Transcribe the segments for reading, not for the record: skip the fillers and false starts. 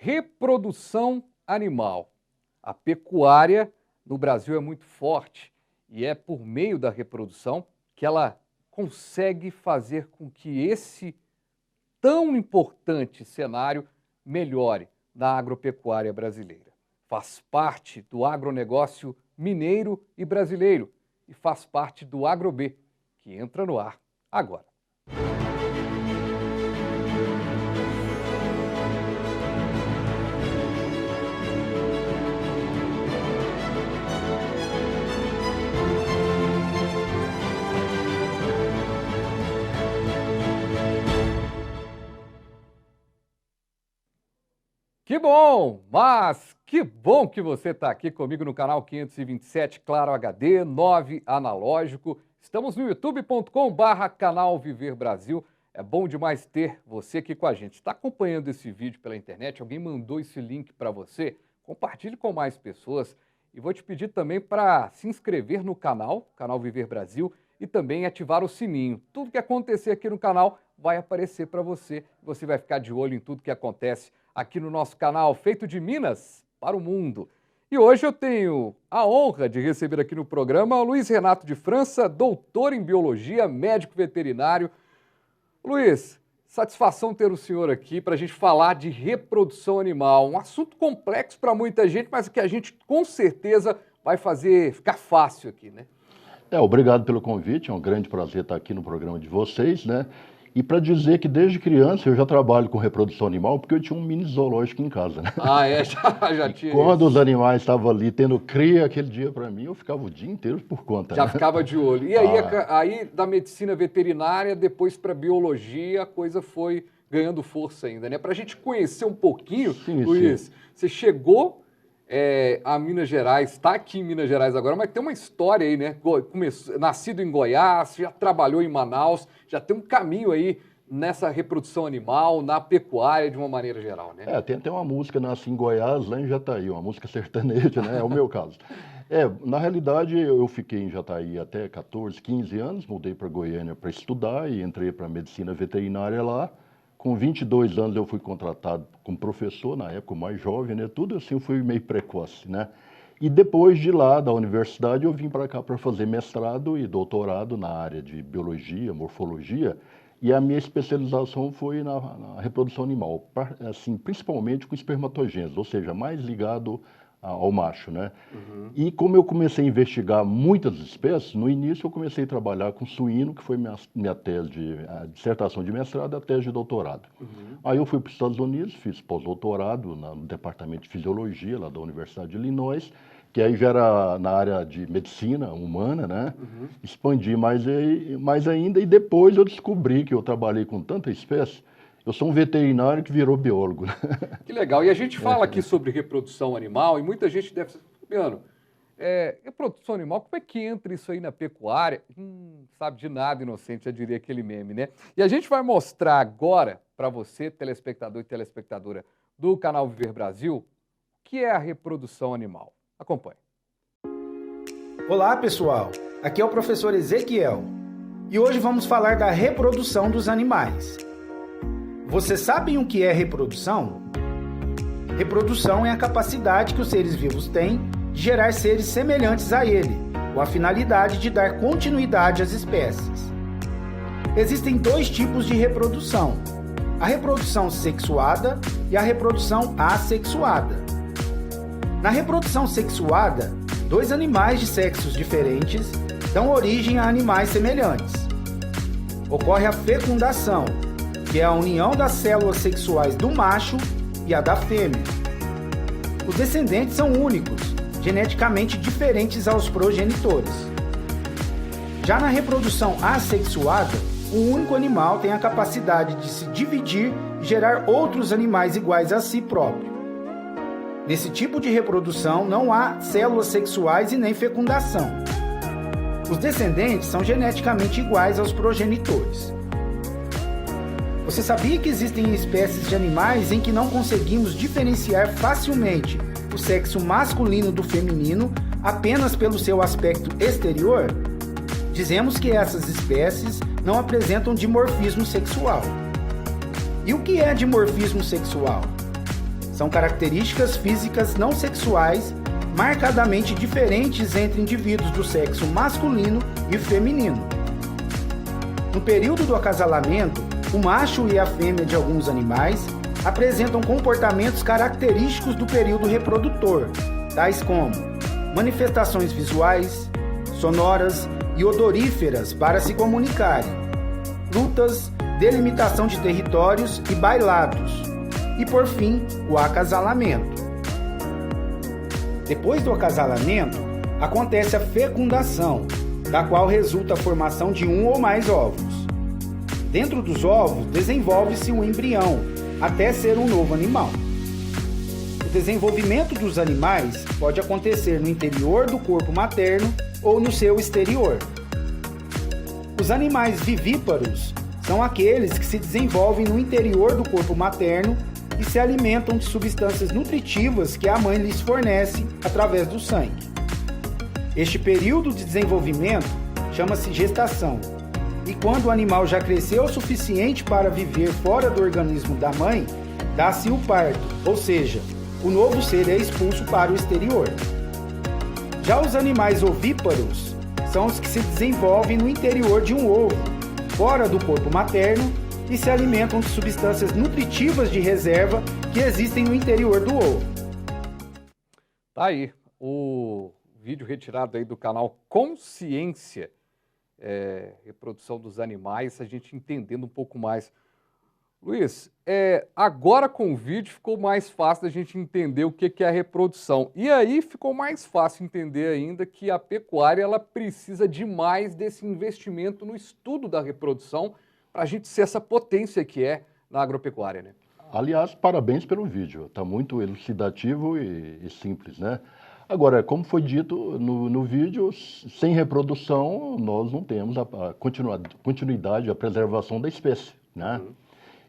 Reprodução animal. A pecuária no Brasil é muito forte e é por meio da reprodução que ela consegue fazer com que esse tão importante cenário melhore na agropecuária brasileira. Faz parte do agronegócio mineiro e brasileiro e faz parte do AgroB, que entra no ar agora. Que bom, mas que bom que você está aqui comigo no canal 527 Claro HD, 9 analógico. Estamos no youtube.com/canal Viver Brasil. É bom demais ter você aqui com a gente. Está acompanhando esse vídeo pela internet? Alguém mandou esse link para você? Compartilhe com mais pessoas. E vou te pedir também para se inscrever no canal Viver Brasil, e também ativar o sininho. Tudo que acontecer aqui no canal vai aparecer para você. Você vai ficar de olho em tudo que acontece aqui no nosso canal, feito de Minas para o mundo. E hoje eu tenho a honra de receber aqui no programa o Luiz Renato de França, doutor em biologia, médico veterinário. Luiz, satisfação ter o senhor aqui para a gente falar de reprodução animal. Um assunto complexo para muita gente, mas que a gente com certeza vai fazer ficar fácil aqui, né? Obrigado pelo convite, é um grande prazer estar aqui no programa de vocês, né? E para dizer que desde criança eu já trabalho com reprodução animal, porque eu tinha um mini zoológico em casa, né? Ah, é? Já tinha. Quando os animais estavam ali tendo cria aquele dia para mim, eu ficava o dia inteiro por conta. Já né? ficava de olho. E aí, aí da medicina veterinária, depois para biologia, a coisa foi ganhando força ainda, né? Para a gente conhecer um pouquinho, Sim, Luiz, sim. Você chegou a Minas Gerais, está aqui em Minas Gerais agora, mas tem uma história aí, né? Nascido em Goiás, já trabalhou em Manaus, já tem um caminho aí nessa reprodução animal, na pecuária de uma maneira geral, né? Tem até uma música, Nasci em Goiás, lá em Jataí, uma música sertaneja, né? É o meu caso. Na realidade, eu fiquei em Jataí até 14, 15 anos, mudei para Goiânia para estudar e entrei para medicina veterinária lá. Com 22 anos eu fui contratado como professor, na época mais jovem, né? Tudo assim, eu fui meio precoce, né? E depois de lá, da universidade, eu vim para cá para fazer mestrado e doutorado na área de biologia, morfologia, e a minha especialização foi na reprodução animal, assim, principalmente com espermatogênese, ou seja, mais ligado ao macho, né? Uhum. E como eu comecei a investigar muitas espécies, no início eu comecei a trabalhar com suíno, que foi minha tese a dissertação de mestrado e a tese de doutorado. Uhum. Aí eu fui para os Estados Unidos, fiz pós-doutorado no departamento de fisiologia lá da Universidade de Illinois, que aí já era na área de medicina humana, né? Uhum. Expandi mais ainda, e depois eu descobri que eu trabalhei com tanta espécie. Eu sou um veterinário que virou biólogo. Que legal. E a gente fala aqui sobre reprodução animal e muita gente deve ser... Fabiano, reprodução animal, como é que entra isso aí na pecuária? Sabe de nada, inocente, já diria aquele meme, né? E a gente vai mostrar agora para você, telespectador e telespectadora do canal Viver Brasil, o que é a reprodução animal. Acompanhe. Olá, pessoal. Aqui é o professor Ezequiel. E hoje vamos falar da reprodução dos animais. Vocês sabem o que é reprodução? Reprodução é a capacidade que os seres vivos têm de gerar seres semelhantes a ele, com a finalidade de dar continuidade às espécies. Existem dois tipos de reprodução: a reprodução sexuada e a reprodução assexuada. Na reprodução sexuada, dois animais de sexos diferentes dão origem a animais semelhantes. Ocorre a fecundação, que é a união das células sexuais do macho e a da fêmea. Os descendentes são únicos, geneticamente diferentes aos progenitores. Já na reprodução assexuada, um único animal tem a capacidade de se dividir e gerar outros animais iguais a si próprio. Nesse tipo de reprodução não há células sexuais e nem fecundação. Os descendentes são geneticamente iguais aos progenitores. Você sabia que existem espécies de animais em que não conseguimos diferenciar facilmente o sexo masculino do feminino apenas pelo seu aspecto exterior? Dizemos que essas espécies não apresentam dimorfismo sexual. E o que é dimorfismo sexual? São características físicas não sexuais marcadamente diferentes entre indivíduos do sexo masculino e feminino. No período do acasalamento, o macho e a fêmea de alguns animais apresentam comportamentos característicos do período reprodutor, tais como manifestações visuais, sonoras e odoríferas para se comunicarem, lutas, delimitação de territórios e bailados, e por fim, o acasalamento. Depois do acasalamento, acontece a fecundação, da qual resulta a formação de um ou mais ovos. Dentro dos ovos, desenvolve-se um embrião, até ser um novo animal. O desenvolvimento dos animais pode acontecer no interior do corpo materno ou no seu exterior. Os animais vivíparos são aqueles que se desenvolvem no interior do corpo materno e se alimentam de substâncias nutritivas que a mãe lhes fornece através do sangue. Este período de desenvolvimento chama-se gestação, e quando o animal já cresceu o suficiente para viver fora do organismo da mãe, dá-se o parto, ou seja, o novo ser é expulso para o exterior. Já os animais ovíparos são os que se desenvolvem no interior de um ovo, fora do corpo materno, e se alimentam de substâncias nutritivas de reserva que existem no interior do ovo. Tá aí o vídeo retirado aí do canal Consciência, reprodução dos animais, a gente entendendo um pouco mais. Luiz, agora com o vídeo ficou mais fácil da gente entender o que é a reprodução. E aí ficou mais fácil entender ainda que a pecuária ela precisa demais desse investimento no estudo da reprodução para a gente ser essa potência que é na agropecuária, né? Aliás, parabéns pelo vídeo, está muito elucidativo e simples, né? Agora, como foi dito no vídeo, sem reprodução nós não temos a continuidade, a preservação da espécie, né? Uhum.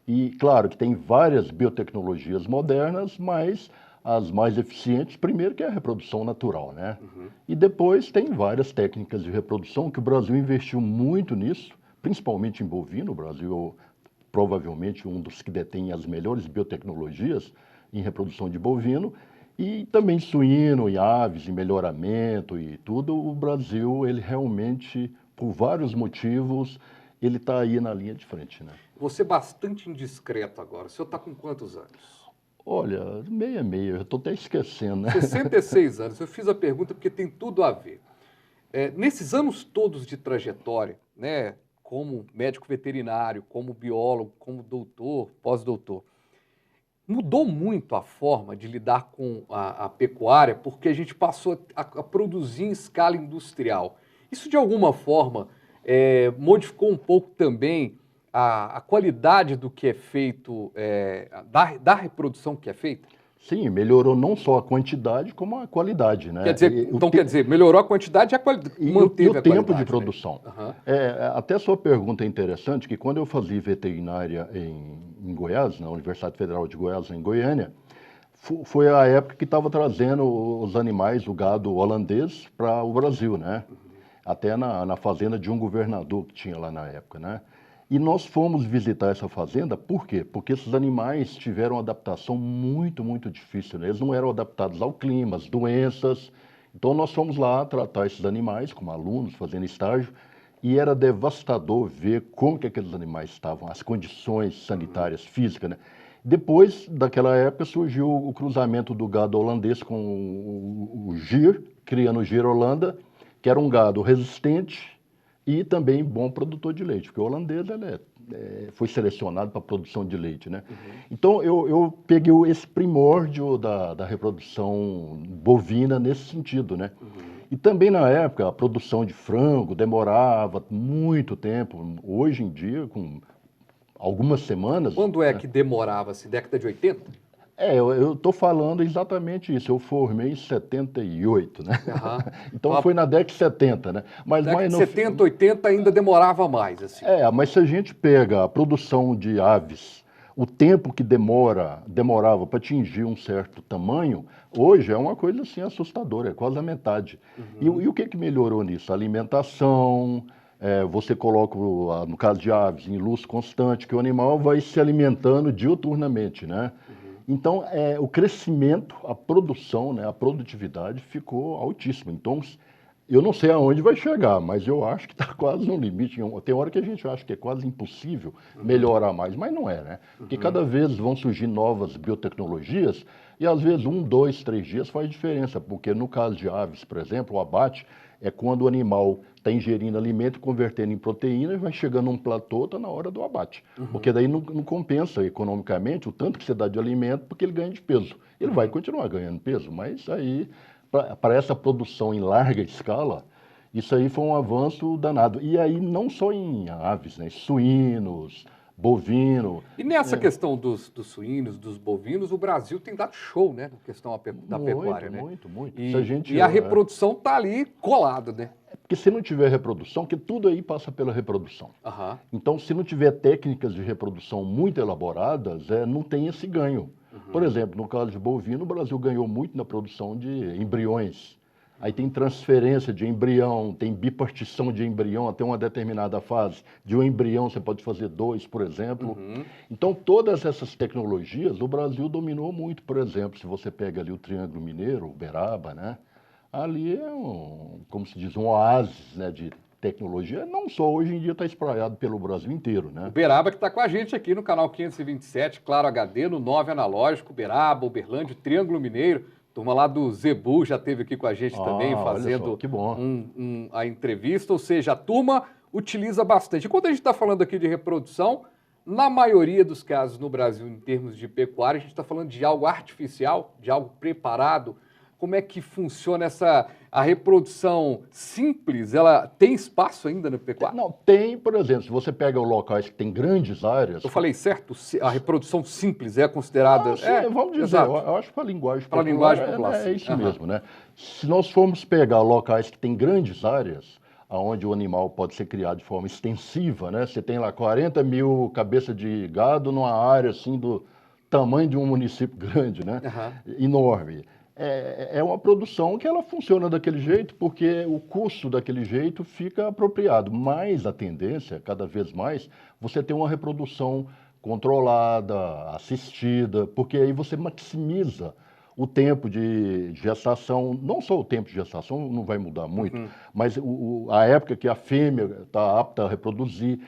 E claro que tem várias biotecnologias modernas, mas as mais eficientes, primeiro que é a reprodução natural, né? Uhum. E depois tem várias técnicas de reprodução que o Brasil investiu muito nisso, principalmente em bovino. O Brasil provavelmente um dos que detém as melhores biotecnologias em reprodução de bovino, e também suíno, em aves, em melhoramento e tudo. O Brasil, ele realmente, por vários motivos, ele está aí na linha de frente, né? Você é bastante indiscreto agora. O senhor está com quantos anos? Olha, meia, eu estou até esquecendo, né? 66 anos. Eu fiz a pergunta porque tem tudo a ver. Nesses anos todos de trajetória, né, como médico veterinário, como biólogo, como doutor, pós-doutor, mudou muito a forma de lidar com a pecuária, porque a gente passou a produzir em escala industrial. Isso, de alguma forma, modificou um pouco também a qualidade do que é feito, da reprodução que é feita? Sim, melhorou não só a quantidade, como a qualidade, né? Quer dizer, melhorou a quantidade e a qualidade, manteve a qualidade. E o tempo de produção. Né? Uhum. Até a sua pergunta é interessante, que quando eu fazia veterinária em Goiás, na Universidade Federal de Goiás, em Goiânia, foi a época que estava trazendo os animais, o gado holandês, para o Brasil, né? Uhum. Até na fazenda de um governador que tinha lá na época, né? E nós fomos visitar essa fazenda, por quê? Porque esses animais tiveram uma adaptação muito, muito difícil, né? Eles não eram adaptados ao clima, às doenças. Então nós fomos lá tratar esses animais como alunos, fazendo estágio, e era devastador ver como que aqueles animais estavam, as condições sanitárias, físicas, né? Depois daquela época surgiu o cruzamento do gado holandês com o Gir, criando o Gir Holanda, que era um gado resistente e também bom produtor de leite, porque o holandês foi selecionado para a produção de leite, né? Uhum. Então eu peguei esse primórdio da reprodução bovina nesse sentido, né? Uhum. E também na época a produção de frango demorava muito tempo. Hoje em dia, com algumas semanas... Quando que demorava-se? Década de 80? Eu estou falando exatamente isso. Eu formei em 78, né? Uhum. Então foi na década de 70, né? Mas década de 70, 80 ainda demorava mais, assim. Mas se a gente pega a produção de aves, o tempo que demorava para atingir um certo tamanho, hoje é uma coisa assim assustadora, é quase a metade. Uhum. E o que melhorou nisso? A alimentação, você coloca, no caso de aves, em luz constante, que o animal vai se alimentando diuturnamente, né? Uhum. Então, o crescimento, a produção, né, a produtividade ficou altíssima. Então, eu não sei aonde vai chegar, mas eu acho que está quase no limite. Tem hora que a gente acha que é quase impossível melhorar mais, mas não é, né? Porque cada vez vão surgir novas biotecnologias e às vezes 1, 2, 3 dias faz diferença, porque no caso de aves, por exemplo, o abate é quando o animal está ingerindo alimento, convertendo em proteína e vai chegando a um platô, está na hora do abate. Porque daí não compensa economicamente o tanto que você dá de alimento, porque ele ganha de peso. Ele vai continuar ganhando peso, mas aí para essa produção em larga escala, isso aí foi um avanço danado. E aí não só em aves, né? Suínos, bovino. E nessa questão dos suínos, dos bovinos, o Brasil tem dado show, né? Na questão da pecuária, né? Muito. E a reprodução está ali colada, né? Porque se não tiver reprodução, que tudo aí passa pela reprodução. Então, se não tiver técnicas de reprodução muito elaboradas, não tem esse ganho. Por exemplo, no caso de bovino, o Brasil ganhou muito na produção de embriões. Aí tem transferência de embrião, tem bipartição de embrião até uma determinada fase. De um embrião você pode fazer 2, por exemplo. Então, todas essas tecnologias, o Brasil dominou muito. Por exemplo, se você pega ali o Triângulo Mineiro, Uberaba, né? Ali é como se diz, um oásis, né, de tecnologia. Não só hoje em dia está espraiado pelo Brasil inteiro, né? Uberaba que está com a gente aqui no canal 527, Claro HD, no 9 analógico, Uberaba, Uberlândia, Triângulo Mineiro. Turma lá do Zebu já esteve aqui com a gente também, fazendo que bom. A entrevista. Ou seja, a turma utiliza bastante. E quando a gente está falando aqui de reprodução, na maioria dos casos no Brasil, em termos de pecuária, a gente está falando de algo artificial, de algo preparado. Como é que funciona a reprodução simples? Ela tem espaço ainda na pecuária? Não, tem, por exemplo, se você pega locais que tem grandes áreas... Eu falei certo? A reprodução simples é considerada... vamos dizer, exato. Eu acho que para a linguagem popular, linguagem popular é isso mesmo, né? Se nós formos pegar locais que tem grandes áreas, onde o animal pode ser criado de forma extensiva, né? Você tem lá 40 mil cabeças de gado numa área assim do tamanho de um município grande, né? Enorme. É uma produção que ela funciona daquele jeito, porque o custo daquele jeito fica apropriado. Mas a tendência, cada vez mais, você tem uma reprodução controlada, assistida, porque aí você maximiza o tempo de gestação, não só o tempo de gestação não vai mudar muito, mas a época que a fêmea está apta a reproduzir,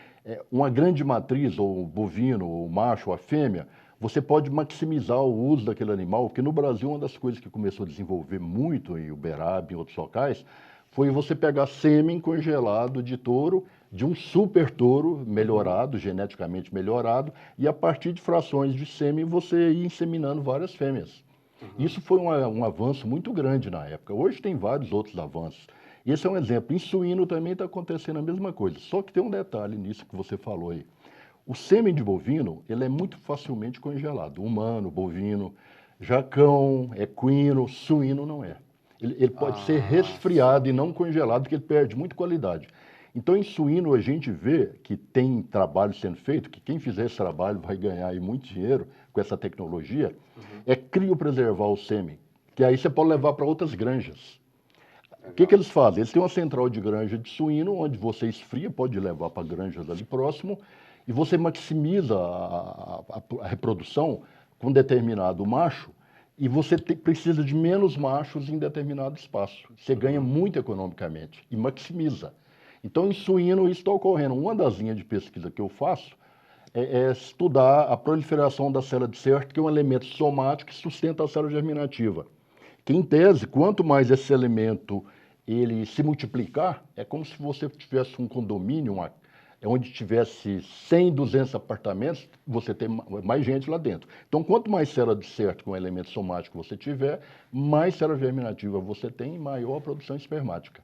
uma grande matriz, ou o bovino, ou o macho, ou a fêmea, você pode maximizar o uso daquele animal, porque no Brasil uma das coisas que começou a desenvolver muito em Uberaba e em outros locais, foi você pegar sêmen congelado de touro, de um super touro melhorado, geneticamente melhorado, e a partir de frações de sêmen você ir inseminando várias fêmeas. Isso foi um avanço muito grande na época. Hoje tem vários outros avanços. Esse é um exemplo. Em suíno também está acontecendo a mesma coisa. Só que tem um detalhe nisso que você falou aí. O sêmen de bovino, ele é muito facilmente congelado. Humano, bovino, jacão, equino, suíno não é. Ele pode ser resfriado e não congelado, porque ele perde muita qualidade. Então, em suíno, a gente vê que tem trabalho sendo feito, que quem fizer esse trabalho vai ganhar aí muito dinheiro com essa tecnologia, é criopreservar o sêmen, que aí você pode levar para outras granjas. O que eles fazem? Eles têm uma central de granja de suíno, onde você esfria, pode levar para granjas ali próximo, e você maximiza a reprodução com determinado macho, e você precisa de menos machos em determinado espaço. Você ganha muito economicamente e maximiza. Então, em suíno, isso está ocorrendo. Uma das linhas de pesquisa que eu faço é estudar a proliferação da célula de Cerc, que é um elemento somático que sustenta a célula germinativa. Que, em tese, quanto mais esse elemento ele se multiplicar, é como se você tivesse um condomínio, onde tivesse 100, 200 apartamentos, você tem mais gente lá dentro. Então, quanto mais célula de Cerc com elemento somático você tiver, mais célula germinativa você tem e maior a produção espermática.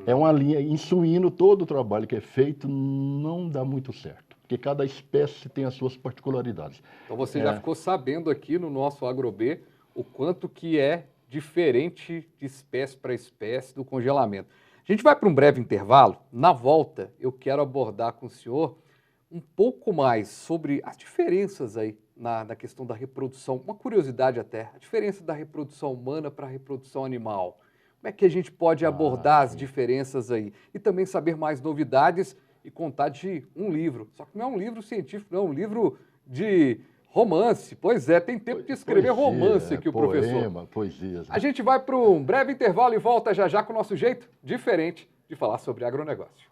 É uma linha, em suíno, todo o trabalho que é feito não dá muito certo, porque cada espécie tem as suas particularidades. Então você já ficou sabendo aqui no nosso AgroB o quanto que é diferente de espécie para espécie do congelamento. A gente vai para um breve intervalo. Na volta, eu quero abordar com o senhor um pouco mais sobre as diferenças aí na questão da reprodução. Uma curiosidade até, a diferença da reprodução humana para a reprodução animal. Como é que a gente pode abordar as diferenças aí? E também saber mais novidades e contar de um livro. Só que não é um livro científico, não, é um livro de Romance, pois é, tem tempo de escrever romance aqui o professor. Poesias. A gente vai para um breve intervalo e volta já já com o nosso jeito diferente de falar sobre agronegócio.